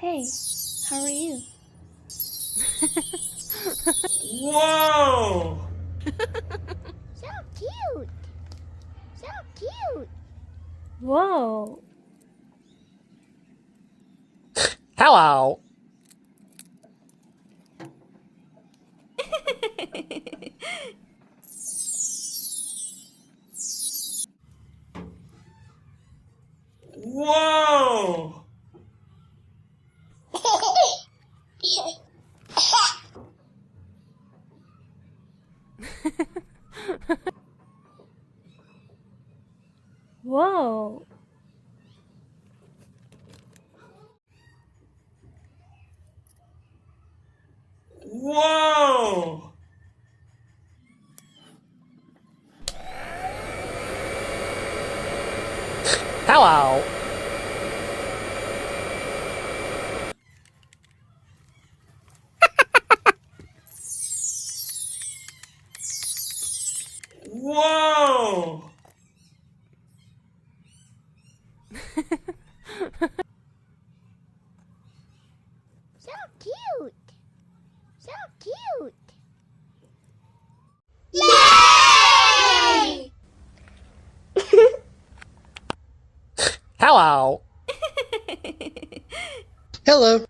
Hey, how are you? Whoa! So cute! So cute! Whoa! Hello! Whoa! Whoa! Whoa! Hello! Whoa! So cute! So cute! Yay! Hello! Hello.